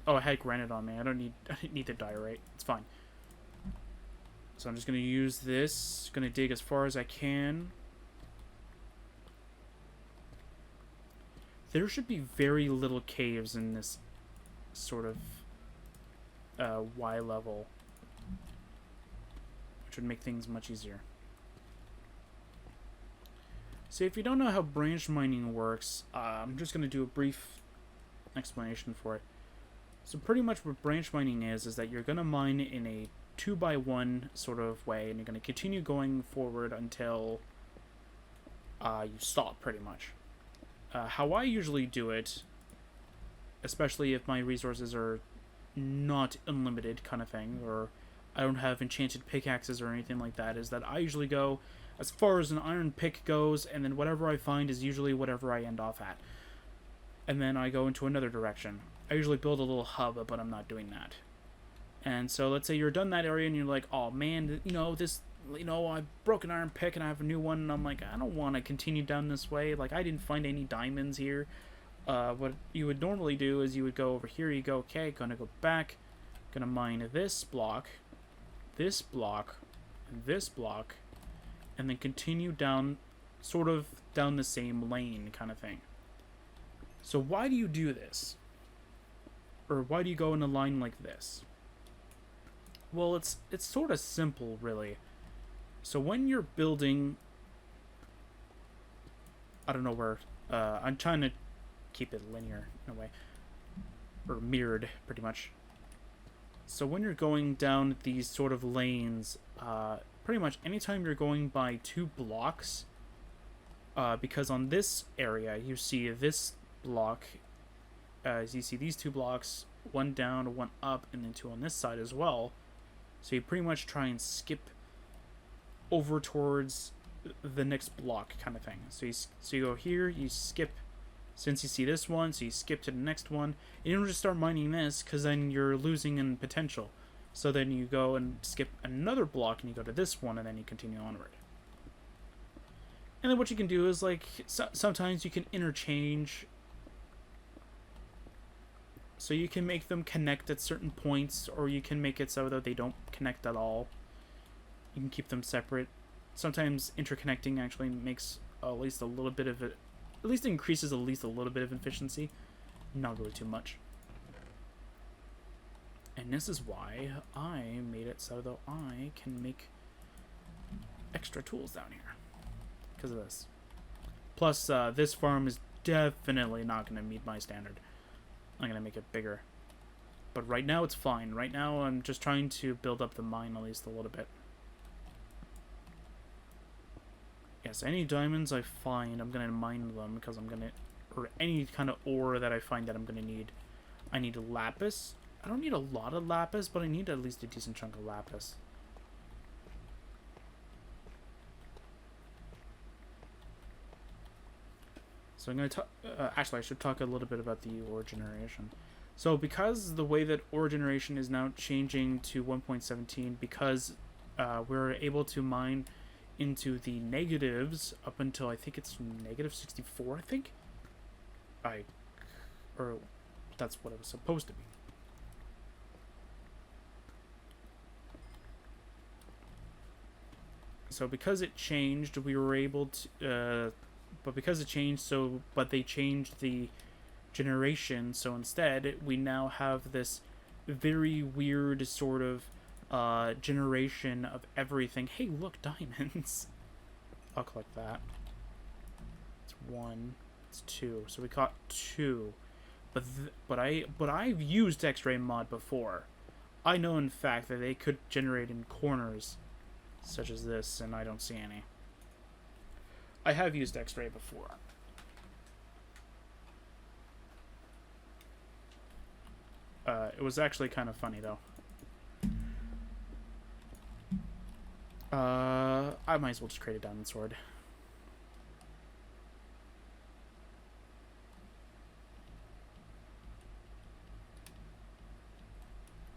Oh, I had granite on me. I don't need the diorite. It's fine. So I'm just gonna use this. Gonna dig as far as I can. There should be very little caves in this sort of Y level, which would make things much easier. So if you don't know how branch mining works, I'm just going to do a brief explanation for it. So pretty much what branch mining is that you're going to mine in a 2x1 sort of way, and you're going to continue going forward until you stop, pretty much. How I usually do it, especially if my resources are not unlimited kind of thing, or I don't have enchanted pickaxes or anything like that, is that I usually go as far as an iron pick goes, and then whatever I find is usually whatever I end off at. And then I go into another direction. I usually build a little hub, but I'm not doing that. And so let's say you're done that area and you're like, oh man, I broke an iron pick and I have a new one, and I'm like, I don't want to continue down this way. Like, I didn't find any diamonds here. What you would normally do is you would go over here, you go, okay, gonna go back, gonna mine this block, this block, and this block, and then continue down, sort of down the same lane kind of thing. So why do you do this? Or why do you go in a line like this? Well, it's sort of simple, really. So when you're building, I don't know where, I'm trying to keep it linear in a way, or mirrored, pretty much. So when you're going down these sort of lanes, pretty much anytime you're going by 2 blocks, because on this area you see this block, as you see these 2 blocks, 1 down, 1 up, and then 2 on this side as well. So you pretty much try and skip over towards the next block kind of thing. So you go here, you skip, since you see this one, so you skip to the next one. You don't just start mining this, because then you're losing in potential. So then you go and skip another block, and you go to this one, and then you continue onward. And then what you can do is, like, sometimes you can interchange. So you can make them connect at certain points, or you can make it so that they don't connect at all. You can keep them separate. Sometimes interconnecting actually makes at least a little bit of it, at least increases at least a little bit of efficiency. Not really too much. And this is why I made it so that I can make extra tools down here. Because of this. Plus, this farm is definitely not going to meet my standard. I'm going to make it bigger. But right now it's fine. Right now I'm just trying to build up the mine at least a little bit. Yes, any diamonds I find, I'm going to mine them, because I'm going to... Or any kind of ore that I find that I'm going to need. I need lapis. I don't need a lot of lapis, but I need at least a decent chunk of lapis. So I'm going to talk... actually, I should talk a little bit about the ore generation. So because the way that ore generation is now changing to 1.17, because we're able to mine into the negatives up until, I think it's negative 64, I think? Or that's what it was supposed to be. So because it changed, we were able to... but because it changed, but they changed the generation, so instead we now have this very weird sort of generation of everything. Hey, look, diamonds. I'll collect that. It's 1. It's 2. So we caught 2. But I've used X-ray mod before. I know in fact that they could generate in corners such as this, and I don't see any. I have used X-ray before. It was actually kind of funny, though. I might as well just create a diamond sword.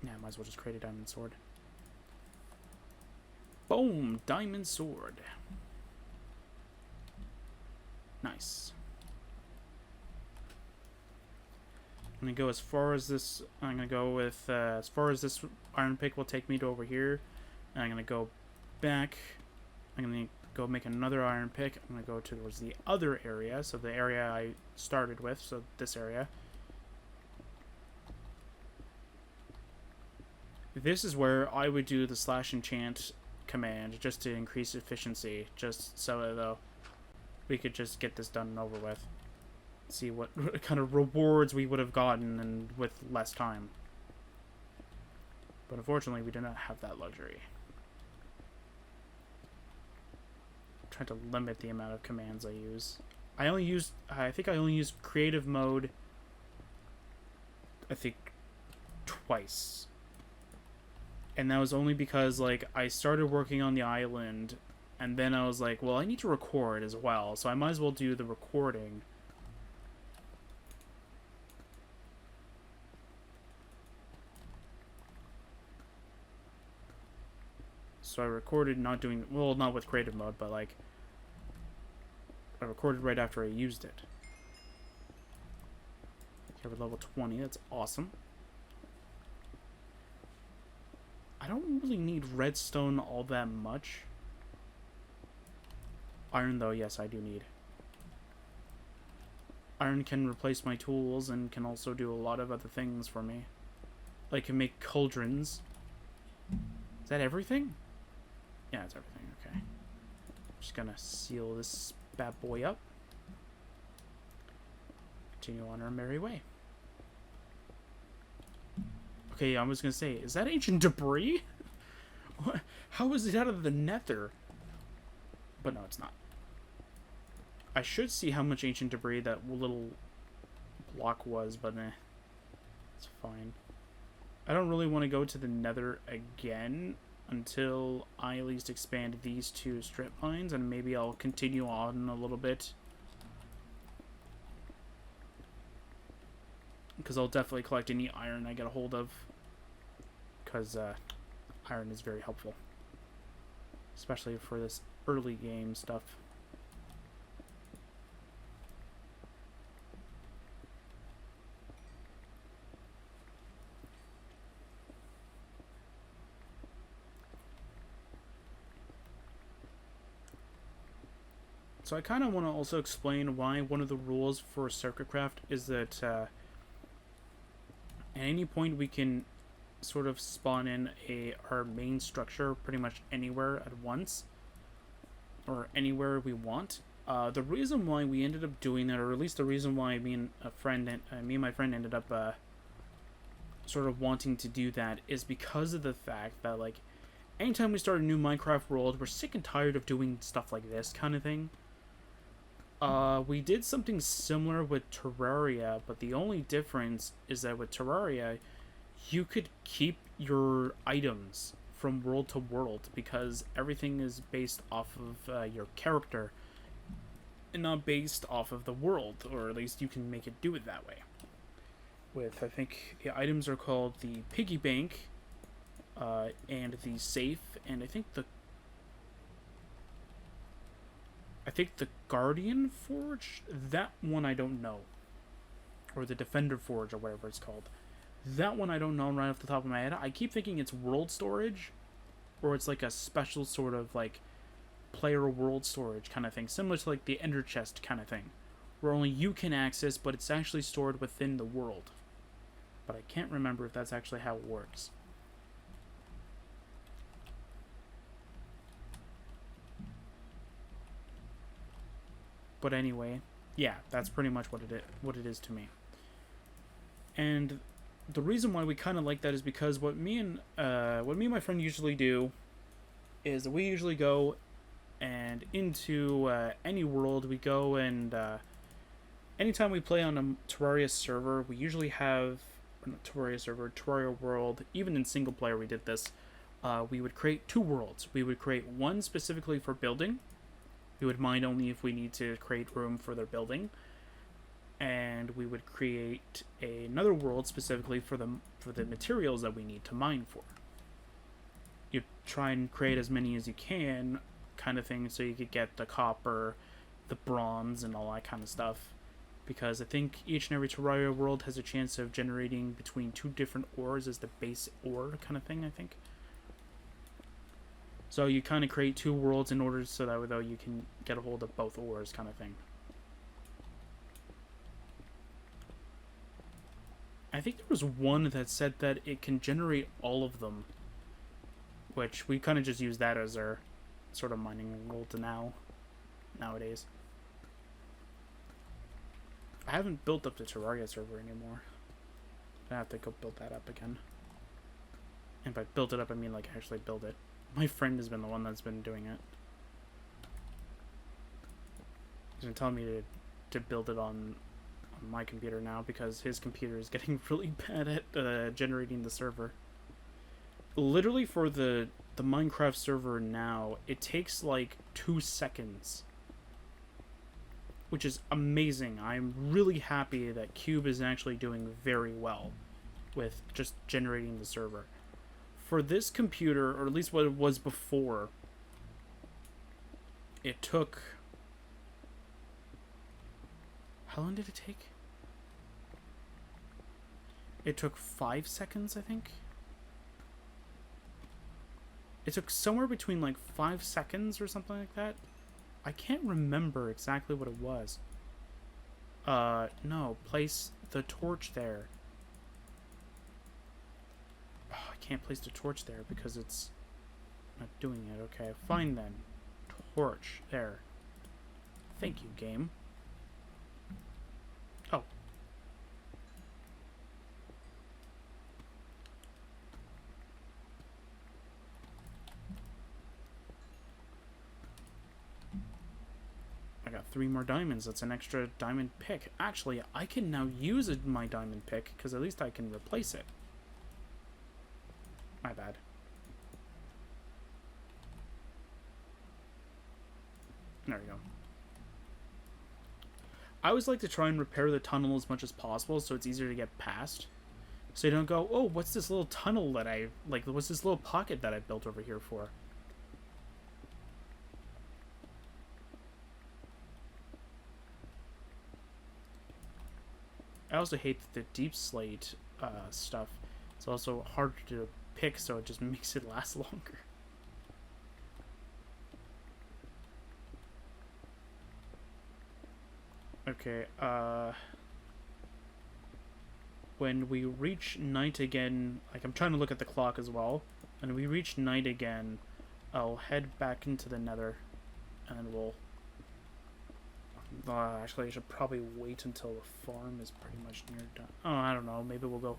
Yeah, I might as well just create a diamond sword. Boom! Diamond sword. Nice. I'm gonna go as far as this. I'm gonna go with as far as this iron pick will take me to over here. And I'm gonna go back. I'm gonna go make another iron pick. I'm gonna go towards the other area, so the area I started with, so this area. This is where I would do the slash enchant command just to increase efficiency, just so though we could just get this done and over with. See what kind of rewards we would have gotten and with less time. But unfortunately, we do not have that luxury. I'm trying to limit the amount of commands I use. I think I only used creative mode, I think, twice. And that was only because, like, I started working on the island, and then I was like, well, I need to record as well, so I might as well do the recording. So I recorded not with creative mode, but, like, I recorded right after I used it. Here we're level 20, that's awesome. I don't really need redstone all that much. Iron, though, yes, I do need. Iron can replace my tools and can also do a lot of other things for me. Like, can make cauldrons. Is that everything? Yeah, it's everything, okay. Just gonna seal this bad boy up. Continue on our merry way. Okay, I was gonna say, is that ancient debris? What? How is it out of the nether? But no, it's not. I should see how much ancient debris that little block was, but eh. It's fine. I don't really want to go to the nether again until I at least expand these two strip mines, and maybe I'll continue on a little bit. Because I'll definitely collect any iron I get a hold of. Because iron is very helpful. Especially for this early game stuff. So I kind of want to also explain why one of the rules for Sercacraft is that at any point we can sort of spawn in our main structure pretty much anywhere at once, or anywhere we want. The reason why we ended up doing that, or at least the reason why me and my friend ended up sort of wanting to do that, is because of the fact that, like, anytime we start a new Minecraft world, we're sick and tired of doing stuff like this kind of thing. We did something similar with Terraria, but the only difference is that with Terraria, you could keep your items from world to world because everything is based off of your character and not based off of the world, or at least you can make it do it that way. With, I think, the items are called the Piggy Bank, and the Safe, and I think the Guardian Forge, that one I don't know. Or the Defender Forge, or whatever it's called. That one I don't know right off the top of my head. I keep thinking it's world storage, or it's like a special sort of like player world storage kind of thing. Similar to like the Ender Chest kind of thing. Where only you can access, but it's actually stored within the world. But I can't remember if that's actually how it works. But anyway, yeah, that's pretty much what it is to me. And the reason why we kind of like that is because what me and my friend usually do is that we usually go and into any world we go, and anytime we play on a Terraria server, we usually have Terraria world. Even in single player, we did this. We would create two worlds. We would create one specifically for building. We would mine only if we need to create room for their building, and we would create another world specifically for the materials that we need to mine for. You try and create as many as you can, kind of thing, so you could get the copper, the bronze, and all that kind of stuff. because I think each and every Terraria world has a chance of generating between 2 different ores as the base ore kind of thing, I think. So you kind of create 2 worlds in order so that though you can get a hold of both ores kind of thing. I think there was one that said that it can generate all of them, which we kind of just use that as our sort of mining world nowadays. I haven't built up the Terraria server anymore. I have to go build that up again. And by build it up, I mean like actually build it. My friend has been the one that's been doing it. He's been telling me to build it on my computer now because his computer is getting really bad at generating the server. Literally for the Minecraft server now, it takes like 2 seconds. Which is amazing. I'm really happy that Cube is actually doing very well with just generating the server. For this computer, or at least what it was before, it took... How long did it take? It took 5 seconds, I think. It took somewhere between like 5 seconds or something like that. I can't remember exactly what it was. No, place the torch there. Oh, I can't place the torch there because it's not doing it. Okay, fine then. Torch, there. Thank you, game. Oh. I got 3 more diamonds. That's an extra diamond pick. Actually, I can now use my diamond pick because at least I can replace it. My bad. There we go. I always like to try and repair the tunnel as much as possible so it's easier to get past. So you don't go, oh, what's this little tunnel that what's this little pocket that I built over here for? I also hate the deep slate stuff. It's also hard to pick, so it just makes it last longer. Okay, when we reach night again, like I'm trying to look at the clock as well, when we reach night again, I'll head back into the nether, and we'll... actually, I should probably wait until the farm is pretty much near done. Oh, I don't know. Maybe we'll go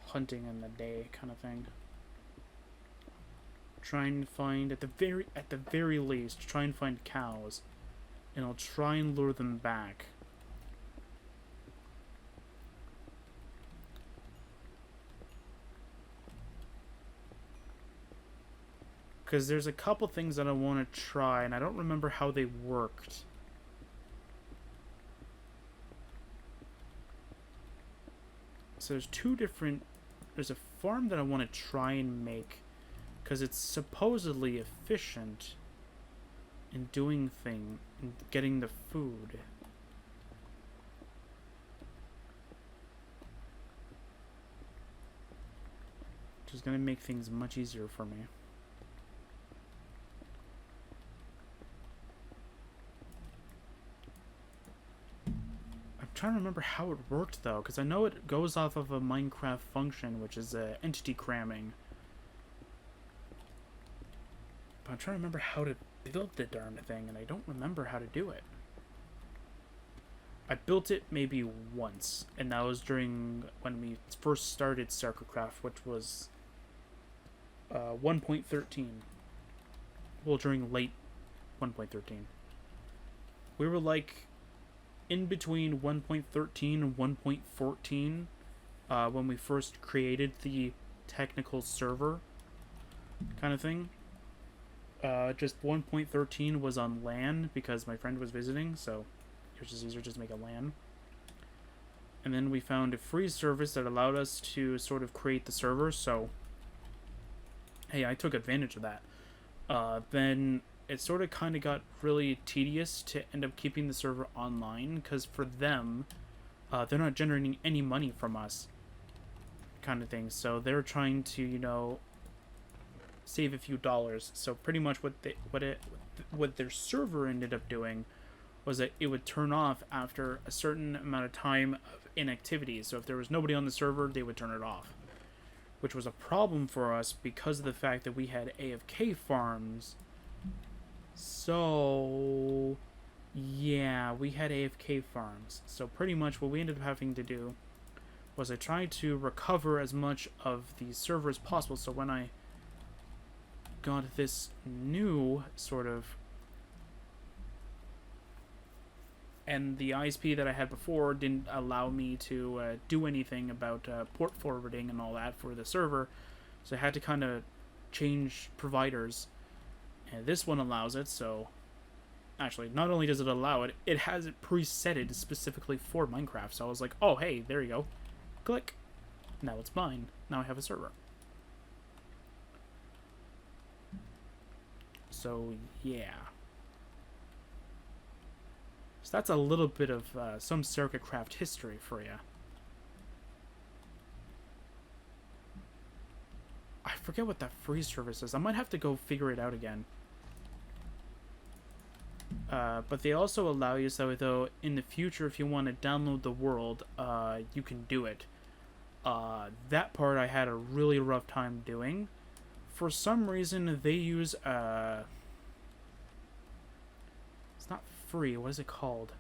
hunting in the day, kind of thing. Try and find at the very least, try and find cows, and I'll try and lure them back. Because there's a couple things that I want to try, and I don't remember how they worked. So there's 2 different... There's a farm that I want to try and make because it's supposedly efficient in doing things, in getting the food. Which is going to make things much easier for me. Trying to remember how it worked though, because I know it goes off of a Minecraft function, which is entity cramming. But I'm trying to remember how to build the darn thing, and I don't remember how to do it. I built it maybe once, and that was during when we first started Sercacraft, which was 1.13. Well, during late 1.13. We were like in between 1.13 and 1.14 when we first created the technical server kind of thing. Just 1.13 was on LAN because my friend was visiting, so it was just easier to just make a LAN. And then we found a free service that allowed us to sort of create the server, so hey, I took advantage of that. Then it sort of kind of got really tedious to end up keeping the server online, because for them, they're not generating any money from us, kind of thing. So they're trying to, you know, save a few dollars. So pretty much what their server ended up doing was that it would turn off after a certain amount of time of inactivity. So if there was nobody on the server, they would turn it off, which was a problem for us because of the fact that we had AFK farms. So yeah, we had AFK farms. So pretty much what we ended up having to do was I tried to recover as much of the server as possible. So when I got this new sort of, and the ISP that I had before didn't allow me to do anything about port forwarding and all that for the server, so I had to kind of change providers, and this one allows it. So actually, not only does it allow it, it has it presetted specifically for Minecraft. So I was like, oh hey, there you go, click, now it's mine, now I have a server. So yeah, so that's a little bit of some Sercacraft history for you. I forget what that free service is. I might have to go figure it out again. But they also allow you, so though in the future, if you want to download the world, you can do it. That part I had a really rough time doing. For some reason, they use it's not free. What is it called?